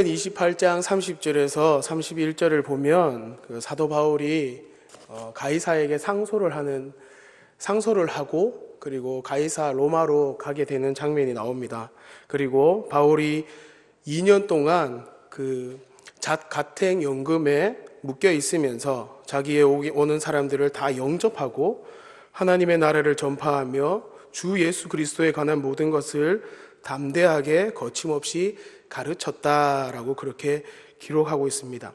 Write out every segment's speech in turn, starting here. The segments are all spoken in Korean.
사도행전 28장 30절에서 31절을 보면 그 사도 바울이 가이사에게 상소를 하고 그리고 가이사 로마로 가게 되는 장면이 나옵니다. 그리고 바울이 2년 동안 그 가택연금에 묶여 있으면서 자기의 오는 사람들을 다 영접하고 하나님의 나라를 전파하며 주 예수 그리스도에 관한 모든 것을 담대하게 거침없이 가르쳤다라고 그렇게 기록하고 있습니다.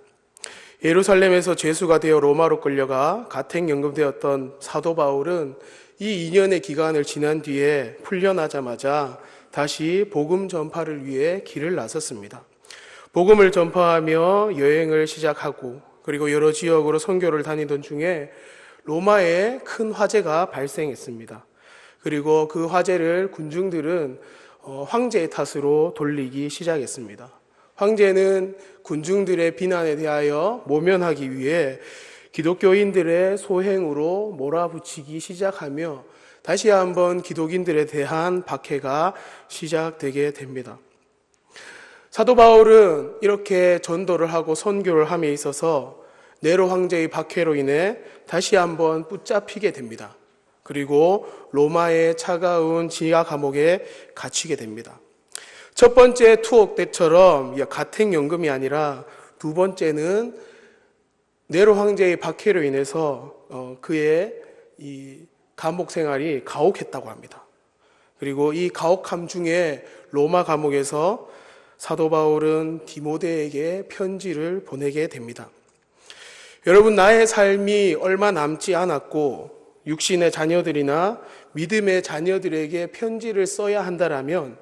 예루살렘에서 죄수가 되어 로마로 끌려가 가택연금되었던 사도 바울은 이 2년의 기간을 지난 뒤에 풀려나자마자 다시 복음 전파를 위해 길을 나섰습니다. 복음을 전파하며 여행을 시작하고 그리고 여러 지역으로 선교를 다니던 중에 로마에 큰 화재가 발생했습니다. 그리고 그 화재를 군중들은 황제의 탓으로 돌리기 시작했습니다. 황제는 군중들의 비난에 대하여 모면하기 위해 기독교인들의 소행으로 몰아붙이기 시작하며 다시 한번 기독인들에 대한 박해가 시작되게 됩니다. 사도 바울은 이렇게 전도를 하고 선교를 함에 있어서 네로 황제의 박해로 인해 다시 한번 붙잡히게 됩니다. 그리고 로마의 차가운 지하 감옥에 갇히게 됩니다. 첫 번째 투옥 때처럼 가택연금이 아니라 두 번째는 네로 황제의 박해로 인해서 그의 이 감옥 생활이 가혹했다고 합니다. 그리고 이 가혹함 중에 로마 감옥에서 사도 바울은 디모데에게 편지를 보내게 됩니다. 여러분, 나의 삶이 얼마 남지 않았고 육신의 자녀들이나 믿음의 자녀들에게 편지를 써야 한다라면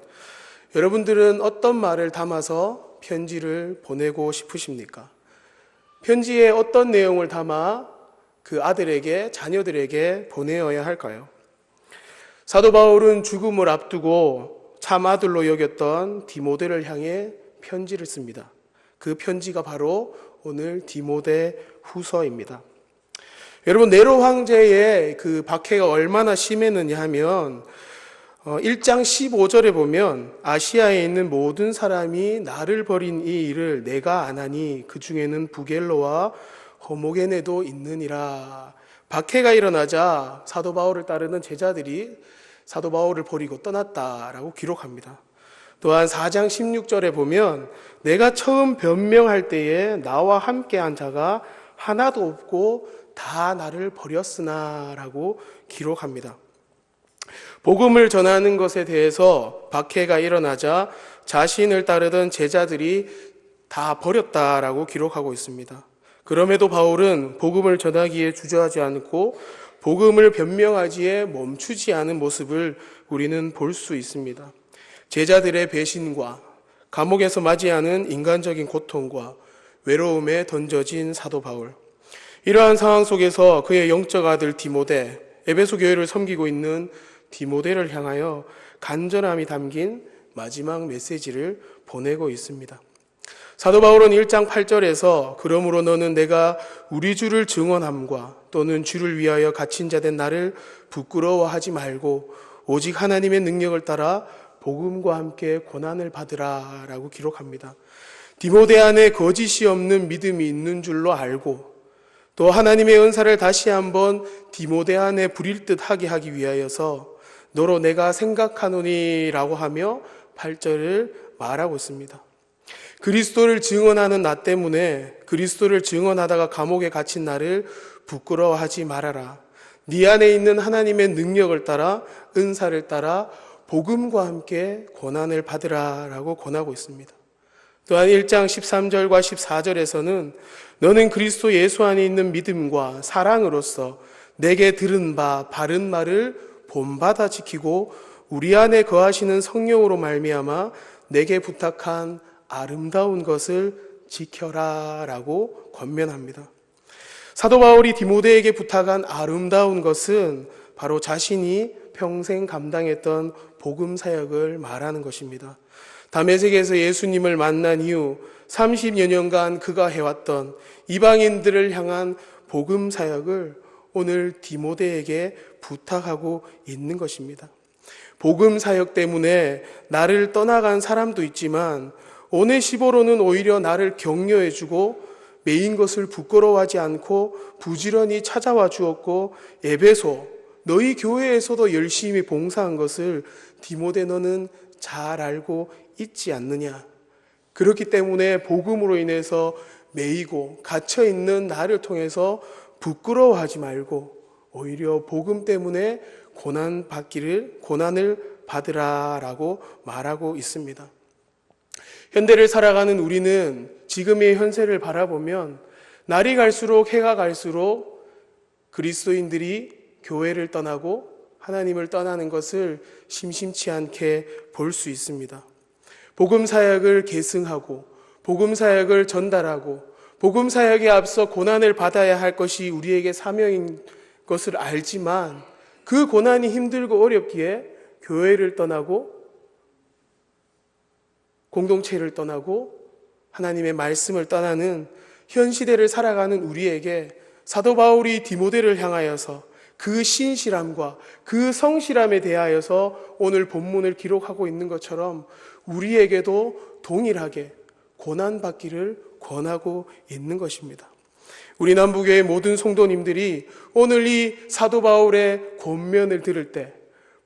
여러분들은 어떤 말을 담아서 편지를 보내고 싶으십니까? 편지에 어떤 내용을 담아 그 아들에게, 자녀들에게 보내어야 할까요? 사도 바울은 죽음을 앞두고 참 아들로 여겼던 디모데를 향해 편지를 씁니다. 그 편지가 바로 오늘 디모데 후서입니다. 여러분, 네로 황제의 그 박해가 얼마나 심했느냐 하면 1장 15절에 보면 아시아에 있는 모든 사람이 나를 버린 이 일을 내가 안 하니 그 중에는 부겔로와 호모게네도 있느니라. 박해가 일어나자 사도 바울을 따르는 제자들이 사도 바울을 버리고 떠났다라고 기록합니다. 또한 4장 16절에 보면 내가 처음 변명할 때에 나와 함께한 자가 하나도 없고 다 나를 버렸으나 라고 기록합니다. 복음을 전하는 것에 대해서 박해가 일어나자 자신을 따르던 제자들이 다 버렸다라고 기록하고 있습니다. 그럼에도 바울은 복음을 전하기에 주저하지 않고 복음을 변명하기에 멈추지 않은 모습을 우리는 볼 수 있습니다. 제자들의 배신과 감옥에서 맞이하는 인간적인 고통과 외로움에 던져진 사도 바울. 이러한 상황 속에서 그의 영적 아들 디모데, 에베소 교회를 섬기고 있는 디모데를 향하여 간절함이 담긴 마지막 메시지를 보내고 있습니다. 사도 바울은 1장 8절에서 그러므로 너는 내가 우리 주를 증언함과 또는 주를 위하여 갇힌 자 된 나를 부끄러워하지 말고 오직 하나님의 능력을 따라 복음과 함께 고난을 받으라 라고 기록합니다. 디모데 안에 거짓이 없는 믿음이 있는 줄로 알고 또 하나님의 은사를 다시 한번 디모데 안에 부릴 듯 하게 하기 위하여서 너로 내가 생각하노니 라고 하며 8절을 말하고 있습니다. 그리스도를 증언하는 나 때문에 그리스도를 증언하다가 감옥에 갇힌 나를 부끄러워하지 말아라. 네 안에 있는 하나님의 능력을 따라 은사를 따라 복음과 함께 고난을 받으라 라고 권하고 있습니다. 또한 1장 13절과 14절에서는 너는 그리스도 예수 안에 있는 믿음과 사랑으로서 내게 들은 바 바른 말을 본받아 지키고 우리 안에 거하시는 성령으로 말미암아 내게 부탁한 아름다운 것을 지켜라 라고 권면합니다. 사도 바울이 디모데에게 부탁한 아름다운 것은 바로 자신이 평생 감당했던 복음 사역을 말하는 것입니다. 다메섹에서 예수님을 만난 이후 30여 년간 그가 해왔던 이방인들을 향한 복음 사역을 오늘 디모데에게 부탁하고 있는 것입니다. 복음 사역 때문에 나를 떠나간 사람도 있지만 오네시보로는 오히려 나를 격려해주고 매인 것을 부끄러워하지 않고 부지런히 찾아와 주었고, 에베소 너희 교회에서도 열심히 봉사한 것을 디모데 너는 잘 알고 있지 않느냐. 그렇기 때문에 복음으로 인해서 매이고 갇혀있는 나를 통해서 부끄러워하지 말고 오히려 복음 때문에 고난을 받으라라고 말하고 있습니다. 현대를 살아가는 우리는 지금의 현세를 바라보면 날이 갈수록 해가 갈수록 그리스도인들이 교회를 떠나고 하나님을 떠나는 것을 심심치 않게 볼 수 있습니다. 복음 사역을 계승하고 복음 사역을 전달하고 복음 사역에 앞서 고난을 받아야 할 것이 우리에게 사명인 것을 알지만 그 고난이 힘들고 어렵기에 교회를 떠나고 공동체를 떠나고 하나님의 말씀을 떠나는 현 시대를 살아가는 우리에게 사도 바울이 디모데를 향하여서 그 신실함과 그 성실함에 대하여서 오늘 본문을 기록하고 있는 것처럼 우리에게도 동일하게 고난받기를 권하고 있는 것입니다. 우리 남부교회 모든 성도님들이 오늘 이 사도 바울의 권면을 들을 때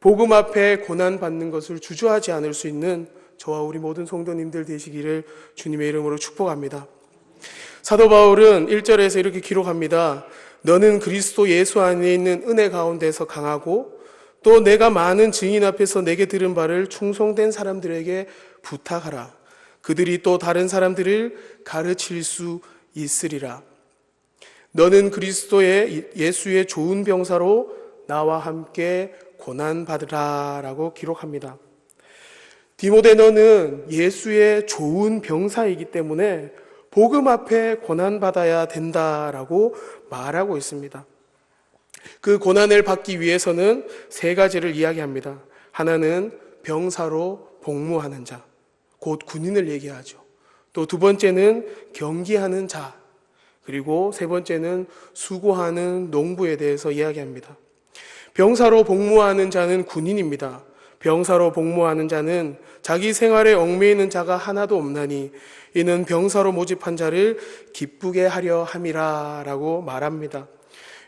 복음 앞에 고난받는 것을 주저하지 않을 수 있는 저와 우리 모든 성도님들 되시기를 주님의 이름으로 축복합니다. 사도 바울은 1절에서 이렇게 기록합니다. 너는 그리스도 예수 안에 있는 은혜 가운데서 강하고 또 내가 많은 증인 앞에서 내게 들은 바를 충성된 사람들에게 부탁하라. 그들이 또 다른 사람들을 가르칠 수 있으리라. 너는 그리스도의 예수의 좋은 병사로 나와 함께 고난받으라 라고 기록합니다. 디모데 너는 예수의 좋은 병사이기 때문에 복음 앞에 고난받아야 된다라고 말하고 있습니다. 그 고난을 받기 위해서는 세 가지를 이야기합니다. 하나는 병사로 복무하는 자, 곧 군인을 얘기하죠. 또 두 번째는 경기하는 자, 그리고 세 번째는 수고하는 농부에 대해서 이야기합니다. 병사로 복무하는 자는 군인입니다. 병사로 복무하는 자는 자기 생활에 얽매이는 자가 하나도 없나니 이는 병사로 모집한 자를 기쁘게 하려 함이라 라고 말합니다.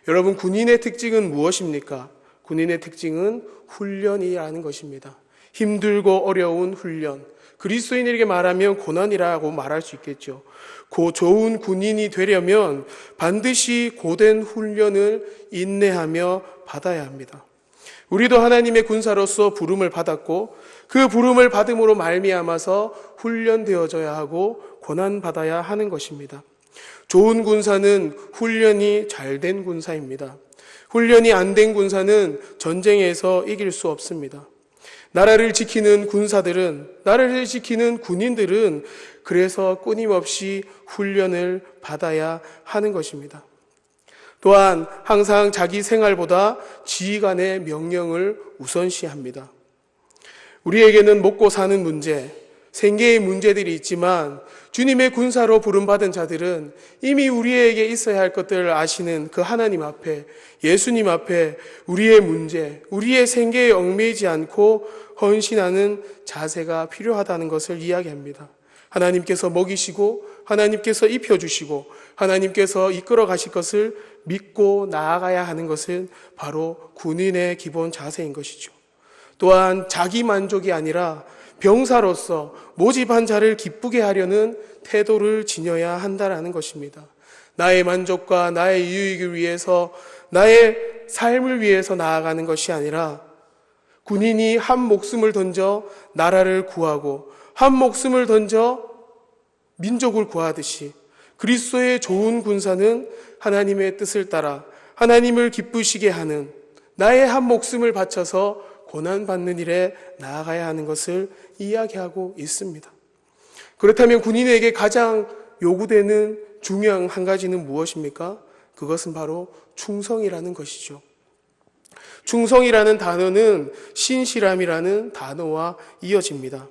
여러분, 군인의 특징은 무엇입니까? 군인의 특징은 훈련이라는 것입니다. 힘들고 어려운 훈련, 그리스도인에게 말하면 고난이라고 말할 수 있겠죠. 좋은 군인이 되려면 반드시 고된 훈련을 인내하며 받아야 합니다. 우리도 하나님의 군사로서 부름을 받았고 그 부름을 받음으로 말미암아서 훈련되어져야 하고 고난받아야 하는 것입니다. 좋은 군사는 훈련이 잘된 군사입니다. 훈련이 안 된 군사는 전쟁에서 이길 수 없습니다. 나라를 지키는 군사들은, 나라를 지키는 군인들은 그래서 끊임없이 훈련을 받아야 하는 것입니다. 또한 항상 자기 생활보다 지휘관의 명령을 우선시합니다. 우리에게는 먹고 사는 문제, 생계의 문제들이 있지만 주님의 군사로 부름받은 자들은 이미 우리에게 있어야 할 것들을 아시는 그 하나님 앞에, 예수님 앞에 우리의 문제, 우리의 생계에 얽매이지 않고 헌신하는 자세가 필요하다는 것을 이야기합니다. 하나님께서 먹이시고 하나님께서 입혀주시고 하나님께서 이끌어 가실 것을 믿고 나아가야 하는 것은 바로 군인의 기본 자세인 것이죠. 또한 자기 만족이 아니라 병사로서 모집한 자를 기쁘게 하려는 태도를 지녀야 한다는 것입니다. 나의 만족과 나의 유익을 위해서, 나의 삶을 위해서 나아가는 것이 아니라 군인이 한 목숨을 던져 나라를 구하고 한 목숨을 던져 민족을 구하듯이 그리스도의 좋은 군사는 하나님의 뜻을 따라 하나님을 기쁘시게 하는, 나의 한 목숨을 바쳐서 고난받는 일에 나아가야 하는 것을 이야기하고 있습니다. 그렇다면 군인에게 가장 요구되는 중요한 한 가지는 무엇입니까? 그것은 바로 충성이라는 것이죠. 충성이라는 단어는 신실함이라는 단어와 이어집니다.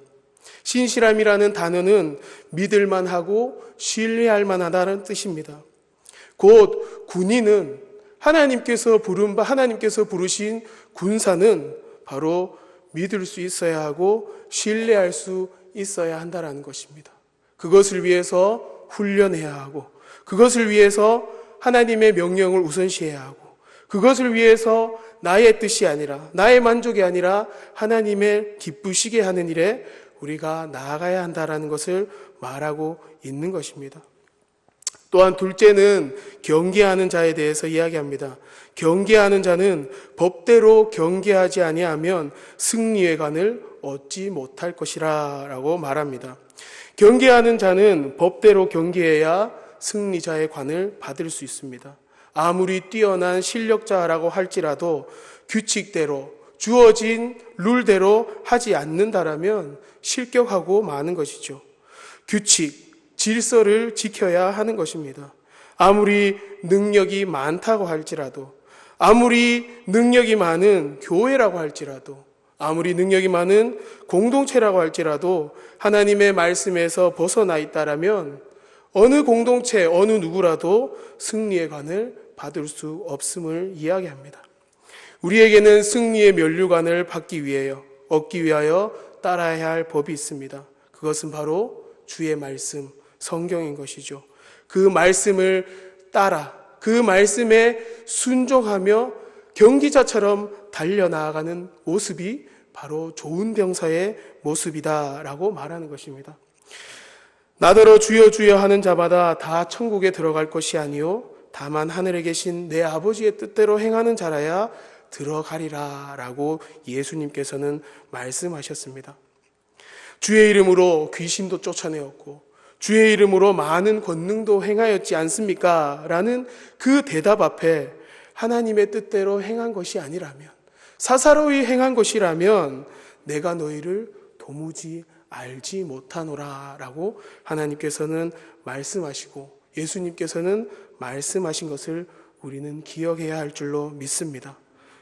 신실함이라는 단어는 믿을만 하고 신뢰할 만하다는 뜻입니다. 곧 군인은 하나님께서 부르신 군사는 바로 믿을 수 있어야 하고 신뢰할 수 있어야 한다는 것입니다. 그것을 위해서 훈련해야 하고, 그것을 위해서 하나님의 명령을 우선시해야 하고, 그것을 위해서 나의 뜻이 아니라, 나의 만족이 아니라 하나님의 기쁘시게 하는 일에 우리가 나아가야 한다라는 것을 말하고 있는 것입니다. 또한 둘째는 경계하는 자에 대해서 이야기합니다. 경계하는 자는 법대로 경계하지 아니하면 승리의 관을 얻지 못할 것이라 라고 말합니다. 경계하는 자는 법대로 경계해야 승리자의 관을 받을 수 있습니다. 아무리 뛰어난 실력자라고 할지라도 규칙대로 주어진 룰대로 하지 않는다라면 실격하고 마는 것이죠. 규칙, 질서를 지켜야 하는 것입니다. 아무리 능력이 많다고 할지라도, 아무리 능력이 많은 교회라고 할지라도, 아무리 능력이 많은 공동체라고 할지라도 하나님의 말씀에서 벗어나 있다라면 어느 공동체, 어느 누구라도 승리의 관을 받을 수 없음을 이야기합니다. 우리에게는 승리의 면류관을 얻기 위하여 따라야 할 법이 있습니다. 그것은 바로 주의 말씀, 성경인 것이죠. 그 말씀을 따라, 그 말씀에 순종하며 경기자처럼 달려나가는 모습이 바로 좋은 병사의 모습이다라고 말하는 것입니다. 나더러 주여 주여 하는 자마다 다 천국에 들어갈 것이 아니요 다만 하늘에 계신 내 아버지의 뜻대로 행하는 자라야 들어가리라 라고 예수님께서는 말씀하셨습니다. 주의 이름으로 귀신도 쫓아내었고 주의 이름으로 많은 권능도 행하였지 않습니까? 라는 그 대답 앞에 하나님의 뜻대로 행한 것이 아니라면, 사사로이 행한 것이라면 내가 너희를 도무지 알지 못하노라 라고 하나님께서는 말씀하시고 예수님께서는 말씀하신 것을 우리는 기억해야 할 줄로 믿습니다.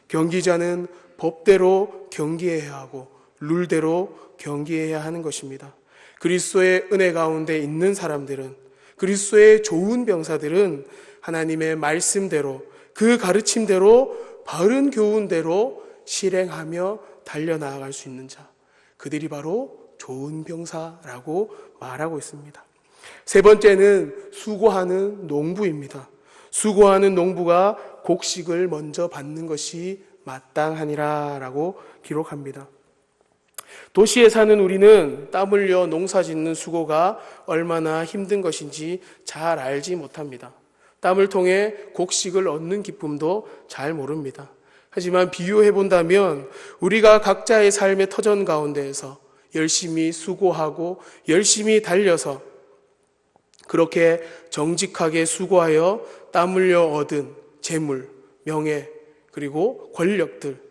경기자는 법대로 경기해야 하고 룰대로 경기해야 하는 것입니다. 그리스도의 은혜 가운데 있는 사람들은, 그리스도의 좋은 병사들은 하나님의 말씀대로, 그 가르침대로, 바른 교훈대로 실행하며 달려나아갈 수 있는 자, 그들이 바로 좋은 병사라고 말하고 있습니다. 세 번째는 수고하는 농부입니다. 수고하는 농부가 곡식을 먼저 받는 것이 마땅하니라 라고 기록합니다. 도시에 사는 우리는 땀 흘려 농사 짓는 수고가 얼마나 힘든 것인지 잘 알지 못합니다. 땀을 통해 곡식을 얻는 기쁨도 잘 모릅니다. 하지만 비유해 본다면 우리가 각자의 삶의 터전 가운데에서 열심히 수고하고 열심히 달려서 그렇게 정직하게 수고하여 땀 흘려 얻은 재물, 명예, 그리고 권력들,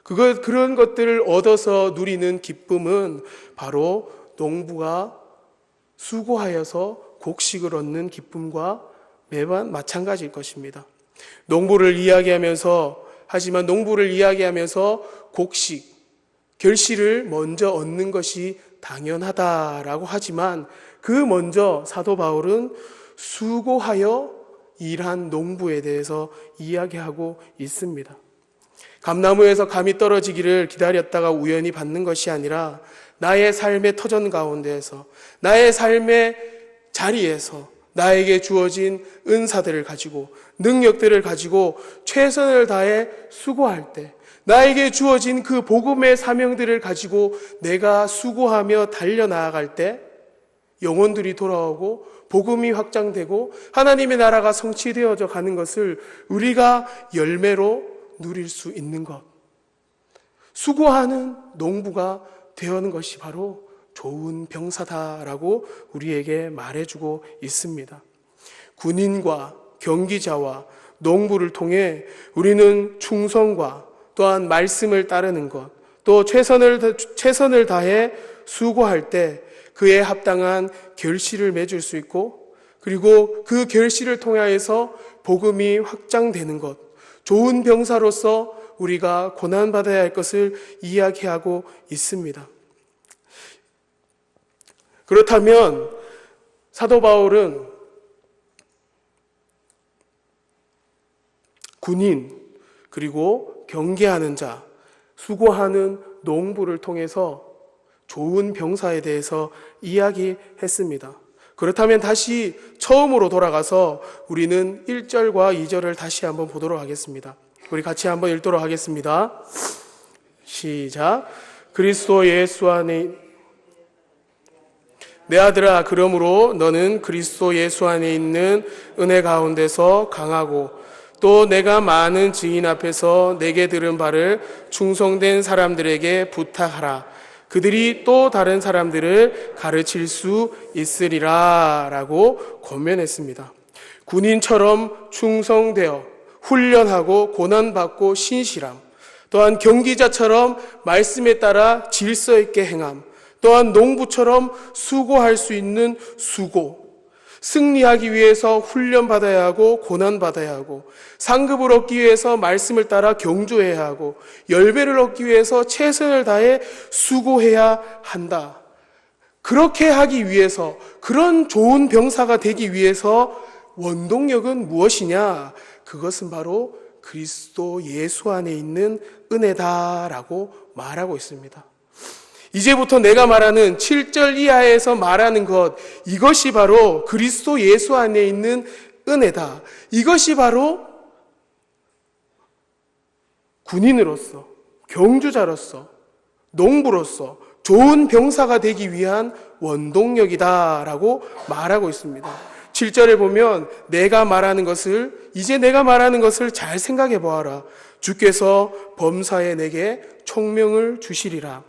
그런 것들을 얻어서 누리는 기쁨은 바로 농부가 수고하여서 곡식을 얻는 기쁨과 매번 마찬가지일 것입니다. 농부를 이야기하면서 곡식, 결실을 먼저 얻는 것이 당연하다라고 하지만 그 먼저 사도 바울은 수고하여 일한 농부에 대해서 이야기하고 있습니다. 감나무에서 감이 떨어지기를 기다렸다가 우연히 받는 것이 아니라 나의 삶의 터전 가운데에서, 나의 삶의 자리에서 나에게 주어진 은사들을 가지고, 능력들을 가지고 최선을 다해 수고할 때, 나에게 주어진 그 복음의 사명들을 가지고 내가 수고하며 달려나아갈 때 영혼들이 돌아오고 복음이 확장되고 하나님의 나라가 성취되어져 가는 것을 우리가 열매로 누릴 수 있는 것, 수고하는 농부가 되어는 것이 바로 좋은 병사다라고 우리에게 말해주고 있습니다. 군인과 경기자와 농부를 통해 우리는 충성과 또한 말씀을 따르는 것, 또 최선을 다해 수고할 때 그에 합당한 결실을 맺을 수 있고, 그리고 그 결실을 통하여서 복음이 확장되는 것, 좋은 병사로서 우리가 고난받아야 할 것을 이야기하고 있습니다. 그렇다면 사도 바울은 군인, 그리고 경계하는 자, 수고하는 농부를 통해서 좋은 병사에 대해서 이야기했습니다. 그렇다면 다시 처음으로 돌아가서 우리는 1절과 2절을 다시 한번 보도록 하겠습니다. 우리 같이 한번 읽도록 하겠습니다. 시작. 그리스도 예수 안에 내 아들아, 그러므로 너는 그리스도 예수 안에 있는 은혜 가운데서 강하고 또 내가 많은 증인 앞에서 내게 들은 바를 충성된 사람들에게 부탁하라. 그들이 또 다른 사람들을 가르칠 수 있으리라 라고 권면했습니다. 군인처럼 충성되어 훈련하고 고난받고 신실함, 또한 경기자처럼 말씀에 따라 질서 있게 행함, 또한 농부처럼 수고할 수 있는 수고, 승리하기 위해서 훈련받아야 하고 고난받아야 하고, 상급을 얻기 위해서 말씀을 따라 경주해야 하고, 열매를 얻기 위해서 최선을 다해 수고해야 한다. 그렇게 하기 위해서, 그런 좋은 병사가 되기 위해서 원동력은 무엇이냐? 그것은 바로 그리스도 예수 안에 있는 은혜다라고 말하고 있습니다. 이제부터 내가 말하는 7절 이하에서 말하는 것, 이것이 바로 그리스도 예수 안에 있는 은혜다. 이것이 바로 군인으로서, 경주자로서, 농부로서 좋은 병사가 되기 위한 원동력이다라고 말하고 있습니다. 7절에 보면 내가 말하는 것을, 이제 내가 말하는 것을 잘 생각해 보아라. 주께서 범사에 내게 총명을 주시리라.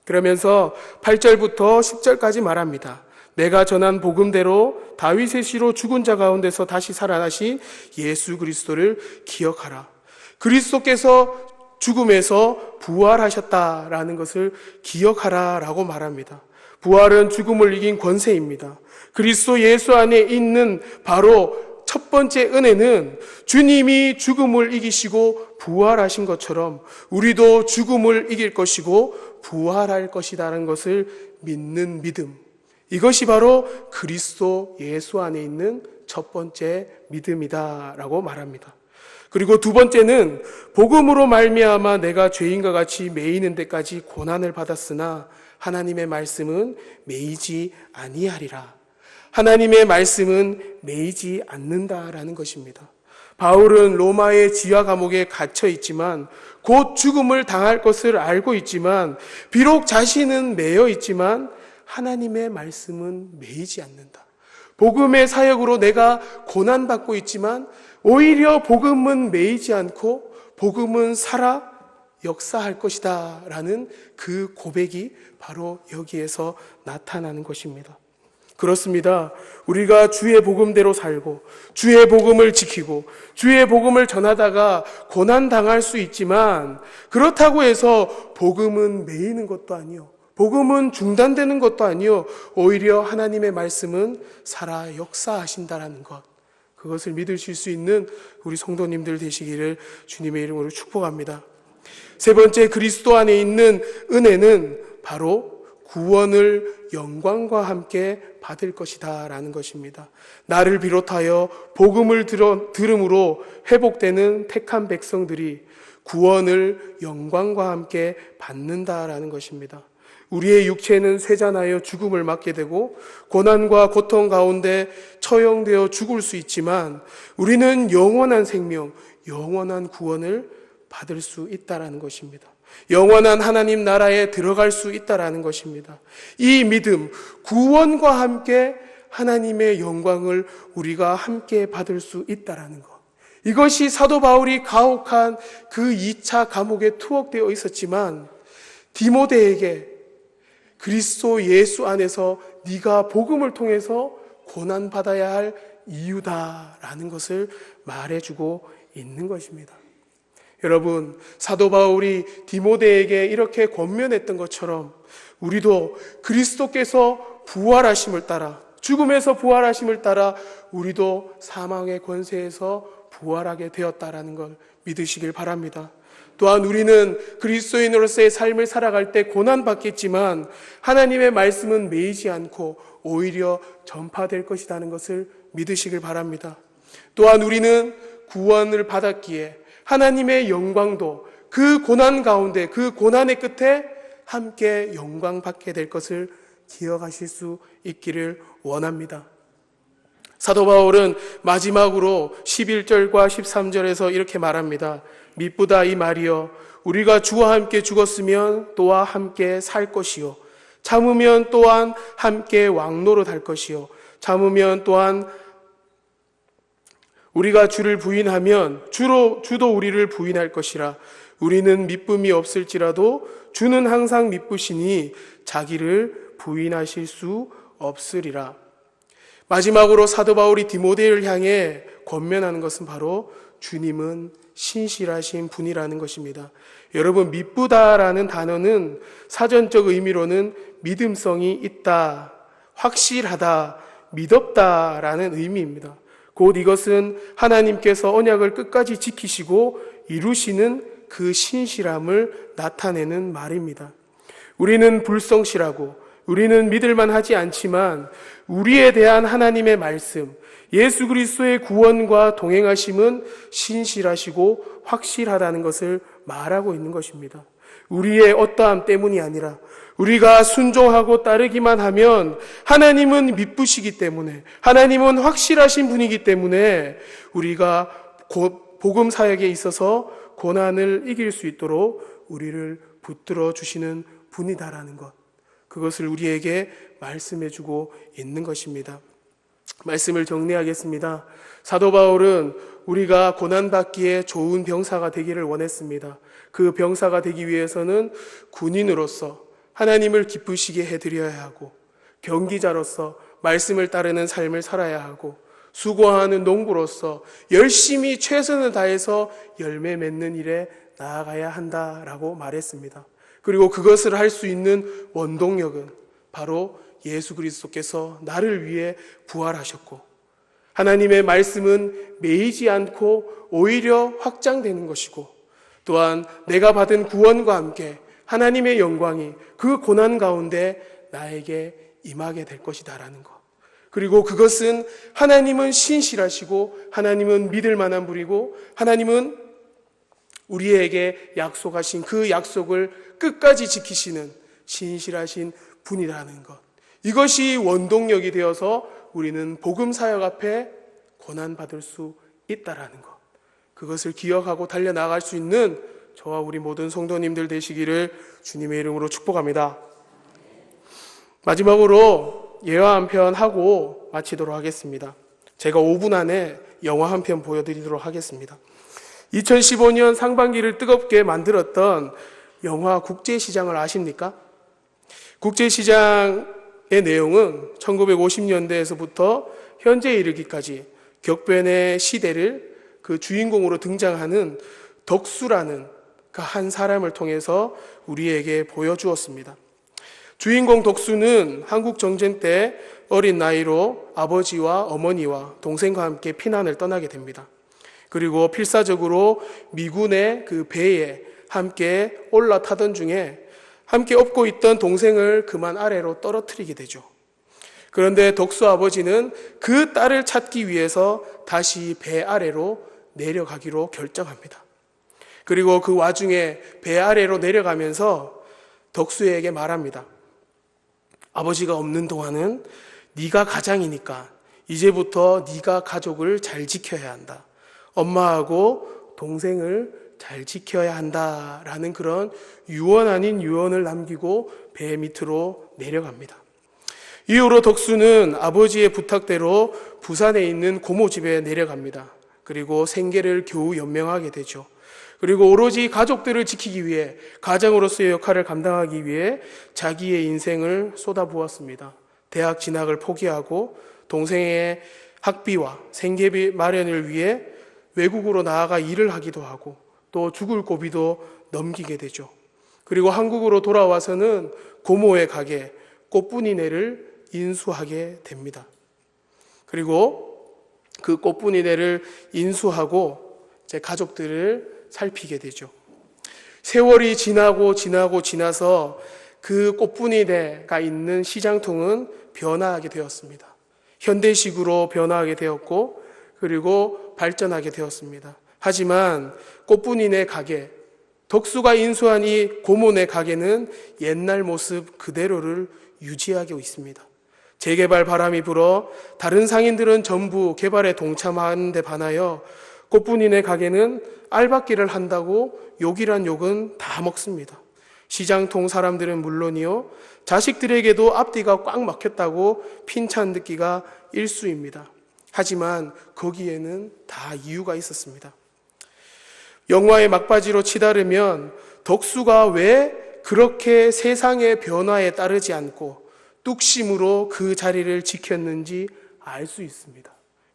그러면서 8절부터 10절까지 말합니다. 내가 전한 복음대로 다윗의 씨로 죽은 자 가운데서 다시 살아나신 예수 그리스도를 기억하라. 그리스도께서 죽음에서 부활하셨다라는 것을 기억하라 라고 말합니다. 부활은 죽음을 이긴 권세입니다. 그리스도 예수 안에 있는 바로 첫 번째 은혜는 주님이 죽음을 이기시고 부활하신 것처럼 우리도 죽음을 이길 것이고 부활할 것이라는 것을 믿는 믿음. 이것이 바로 그리스도 예수 안에 있는 첫 번째 믿음이다라고 말합니다. 그리고 두 번째는 복음으로 말미암아 내가 죄인과 같이 매이는 데까지 고난을 받았으나 하나님의 말씀은 매이지 아니하리라. 하나님의 말씀은 매이지 않는다라는 것입니다. 바울은 로마의 지하 감옥에 갇혀 있지만 곧 죽음을 당할 것을 알고 있지만 비록 자신은 매여 있지만 하나님의 말씀은 매이지 않는다. 복음의 사역으로 내가 고난받고 있지만 오히려 복음은 매이지 않고 복음은 살아 역사할 것이다 라는 그 고백이 바로 여기에서 나타나는 것입니다. 그렇습니다. 우리가 주의 복음대로 살고 주의 복음을 지키고 주의 복음을 전하다가 고난당할 수 있지만 그렇다고 해서 복음은 매이는 것도 아니요, 복음은 중단되는 것도 아니요, 오히려 하나님의 말씀은 살아 역사하신다라는 것, 그것을 믿으실 수 있는 우리 성도님들 되시기를 주님의 이름으로 축복합니다. 세 번째, 그리스도 안에 있는 은혜는 바로 구원을 영광과 함께 받을 것이다 라는 것입니다. 나를 비롯하여 복음을 들음으로 회복되는 택한 백성들이 구원을 영광과 함께 받는다라는 것입니다. 우리의 육체는 쇠잔하여 죽음을 맞게 되고 고난과 고통 가운데 처형되어 죽을 수 있지만 우리는 영원한 생명, 영원한 구원을 받을 수 있다라는 것입니다. 영원한 하나님 나라에 들어갈 수 있다라는 것입니다. 이 믿음, 구원과 함께 하나님의 영광을 우리가 함께 받을 수 있다라는 것, 이것이 사도 바울이 가혹한 그 2차 감옥에 투옥되어 있었지만 디모데에게 그리스도 예수 안에서 네가 복음을 통해서 고난받아야 할 이유다라는 것을 말해주고 있는 것입니다. 여러분, 사도 바울이 디모데에게 이렇게 권면했던 것처럼 우리도 그리스도께서 부활하심을 따라, 죽음에서 부활하심을 따라 우리도 사망의 권세에서 부활하게 되었다라는 걸 믿으시길 바랍니다. 또한 우리는 그리스도인으로서의 삶을 살아갈 때 고난받겠지만 하나님의 말씀은 매이지 않고 오히려 전파될 것이라는 것을 믿으시길 바랍니다. 또한 우리는 구원을 받았기에 하나님의 영광도 그 고난 가운데, 그 고난의 끝에 함께 영광 받게 될 것을 기억하실 수 있기를 원합니다. 사도 바울은 마지막으로 11절과 13절에서 이렇게 말합니다. 미쁘다 이 말이여, 우리가 주와 함께 죽었으면 또한 함께 살 것이요, 참으면 또한 함께 왕노릇할 것이요, 참으면 또한 우리가 주를 부인하면 주도 우리를 부인할 것이라. 우리는 미쁨이 없을지라도 주는 항상 미쁘시니 자기를 부인하실 수 없으리라. 마지막으로 사도 바울이 디모데를 향해 권면하는 것은 바로 주님은 신실하신 분이라는 것입니다. 여러분, 미쁘다라는 단어는 사전적 의미로는 믿음성이 있다, 확실하다, 믿었다라는 의미입니다. 곧 이것은 하나님께서 언약을 끝까지 지키시고 이루시는 그 신실함을 나타내는 말입니다. 우리는 불성실하고 우리는 믿을만 하지 않지만 우리에 대한 하나님의 말씀, 예수 그리스도의 구원과 동행하심은 신실하시고 확실하다는 것을 말하고 있는 것입니다. 우리의 어떠함 때문이 아니라 우리가 순종하고 따르기만 하면 하나님은 미쁘시기 때문에, 하나님은 확실하신 분이기 때문에 우리가 복음 사역에 있어서 고난을 이길 수 있도록 우리를 붙들어 주시는 분이다라는 것, 그것을 우리에게 말씀해 주고 있는 것입니다. 말씀을 정리하겠습니다. 사도 바울은 우리가 고난받기에 좋은 병사가 되기를 원했습니다. 그 병사가 되기 위해서는 군인으로서 하나님을 기쁘시게 해드려야 하고, 경기자로서 말씀을 따르는 삶을 살아야 하고, 수고하는 농부로서 열심히 최선을 다해서 열매 맺는 일에 나아가야 한다라고 말했습니다. 그리고 그것을 할 수 있는 원동력은 바로 예수 그리스도께서 나를 위해 부활하셨고, 하나님의 말씀은 매이지 않고 오히려 확장되는 것이고, 또한 내가 받은 구원과 함께 하나님의 영광이 그 고난 가운데 나에게 임하게 될 것이다라는 것. 그리고 그것은 하나님은 신실하시고 하나님은 믿을 만한 분이고 하나님은 우리에게 약속하신 그 약속을 끝까지 지키시는 신실하신 분이라는 것. 이것이 원동력이 되어서 우리는 복음 사역 앞에 고난받을 수 있다라는 것. 그것을 기억하고 달려나갈 수 있는 저와 우리 모든 성도님들 되시기를 주님의 이름으로 축복합니다. 마지막으로 예화 한 편 하고 마치도록 하겠습니다. 제가 5분 안에 영화 한 편 보여드리도록 하겠습니다. 2015년 상반기를 뜨겁게 만들었던 영화 국제시장을 아십니까? 국제시장의 내용은 1950년대에서부터 현재에 이르기까지 격변의 시대를 그 주인공으로 등장하는 덕수라는 그 한 사람을 통해서 우리에게 보여주었습니다. 주인공 덕수는 한국 정전 때 어린 나이로 아버지와 어머니와 동생과 함께 피난을 떠나게 됩니다. 그리고 필사적으로 미군의 그 배에 함께 올라타던 중에 함께 업고 있던 동생을 그만 아래로 떨어뜨리게 되죠. 그런데 덕수 아버지는 그 딸을 찾기 위해서 다시 배 아래로 내려가기로 결정합니다. 그리고 그 와중에 배 아래로 내려가면서 덕수에게 말합니다. 아버지가 없는 동안은 네가 가장이니까 이제부터 네가 가족을 잘 지켜야 한다. 엄마하고 동생을 잘 지켜야 한다라는 그런 유언 아닌 유언을 남기고 배 밑으로 내려갑니다. 이후로 덕수는 아버지의 부탁대로 부산에 있는 고모 집에 내려갑니다. 그리고 생계를 겨우 연명하게 되죠. 그리고 오로지 가족들을 지키기 위해, 가장으로서의 역할을 감당하기 위해 자기의 인생을 쏟아부었습니다. 대학 진학을 포기하고 동생의 학비와 생계비 마련을 위해 외국으로 나아가 일을 하기도 하고 또 죽을 고비도 넘기게 되죠. 그리고 한국으로 돌아와서는 고모의 가게 꽃분이네를 인수하게 됩니다. 그리고 그 꽃분이네를 인수하고 제 가족들을 살피게 되죠. 세월이 지나서 그 꽃분이네가 있는 시장통은 변화하게 되었습니다. 현대식으로 변화하게 되었고 그리고 발전하게 되었습니다. 하지만 꽃분이네 가게, 덕수가 인수한 이 고모네 가게는 옛날 모습 그대로를 유지하고 있습니다. 재개발 바람이 불어 다른 상인들은 전부 개발에 동참하는 데 반하여 꽃분이네 가게는 알박기를 한다고 욕이란 욕은 다 먹습니다. 시장통 사람들은 물론이요, 자식들에게도 앞뒤가 꽉 막혔다고 핀찬 듣기가 일수입니다. 하지만 거기에는 다 이유가 있었습니다. 영화의 막바지로 치달으면 덕수가 왜 그렇게 세상의 변화에 따르지 않고 뚝심으로 그 자리를 지켰는지 알 수 있습니다.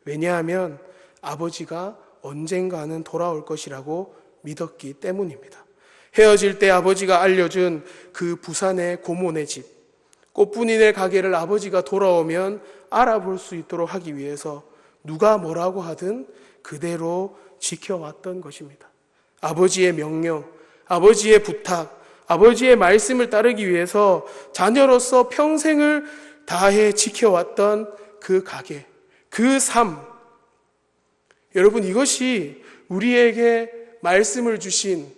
왜냐하면 아버지가 언젠가는 돌아올 것이라고 믿었기 때문입니다. 헤어질 때 아버지가 알려준 그 부산의 고모네 집, 꽃분이네 가게를 아버지가 돌아오면 알아볼 수 있도록 하기 위해서 누가 뭐라고 하든 그대로 지켜왔던 것입니다. 아버지의 명령, 아버지의 부탁, 아버지의 말씀을 따르기 위해서 자녀로서 평생을 다해 지켜왔던 그 가게, 그 삶. 여러분, 이것이 우리에게 말씀을 주신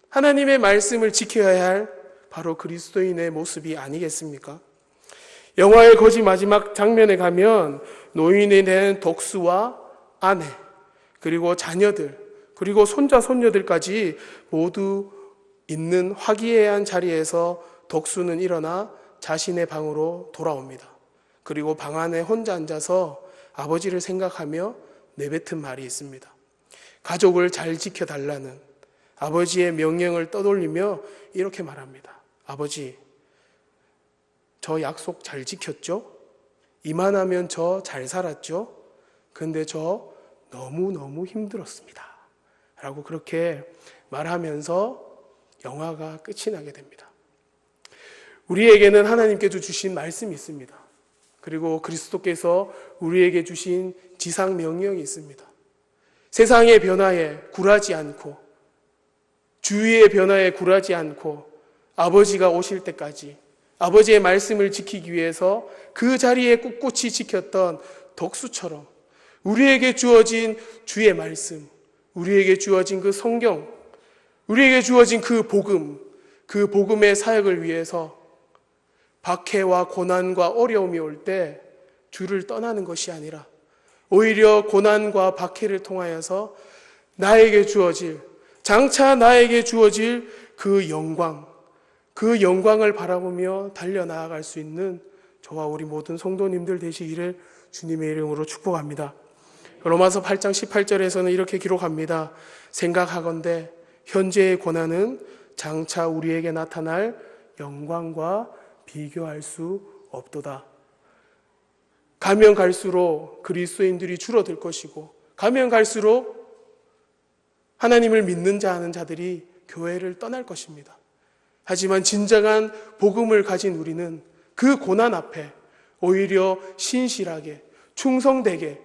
하나님의 말씀을 지켜야 할 바로 그리스도인의 모습이 아니겠습니까? 영화의 거지 마지막 장면에 가면 노인이 된 덕수와 아내, 그리고 자녀들, 그리고 손자, 손녀들까지 모두 있는 화기애애한 자리에서 덕수는 일어나 자신의 방으로 돌아옵니다. 그리고 방 안에 혼자 앉아서 아버지를 생각하며 내뱉은 말이 있습니다. 가족을 잘 지켜달라는 아버지의 명령을 떠돌리며 이렇게 말합니다. 아버지, 저 약속 잘 지켰죠? 이만하면 저 잘 살았죠? 근데 저 너무너무 힘들었습니다. 라고 그렇게 말하면서 영화가 끝이 나게 됩니다. 우리에게는 하나님께서 주신 말씀이 있습니다. 그리고 그리스도께서 우리에게 주신 지상 명령이 있습니다. 세상의 변화에 굴하지 않고, 주위의 변화에 굴하지 않고 아버지가 오실 때까지 아버지의 말씀을 지키기 위해서 그 자리에 꿋꿋이 지켰던 덕수처럼 우리에게 주어진 주의 말씀, 우리에게 주어진 그 성경, 우리에게 주어진 그 복음, 그 복음의 사역을 위해서 박해와 고난과 어려움이 올 때 주를 떠나는 것이 아니라 오히려 고난과 박해를 통하여서 나에게 주어질, 장차 나에게 주어질 그 영광을 바라보며 달려나아갈 수 있는 저와 우리 모든 성도님들 되시기를 주님의 이름으로 축복합니다. 로마서 8장 18절에서는 이렇게 기록합니다. 생각하건대 현재의 고난은 장차 우리에게 나타날 영광과 비교할 수 없도다. 가면 갈수록 그리스도인들이 줄어들 것이고, 가면 갈수록 하나님을 믿는 자 하는 자들이 교회를 떠날 것입니다. 하지만 진정한 복음을 가진 우리는 그 고난 앞에 오히려 신실하게, 충성되게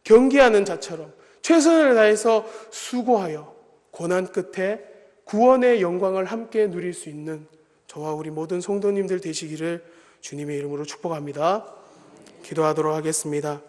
경계하는 자처럼 최선을 다해서 수고하여 고난 끝에 구원의 영광을 함께 누릴 수 있는 저와 우리 모든 성도님들 되시기를 주님의 이름으로 축복합니다. 기도하도록 하겠습니다.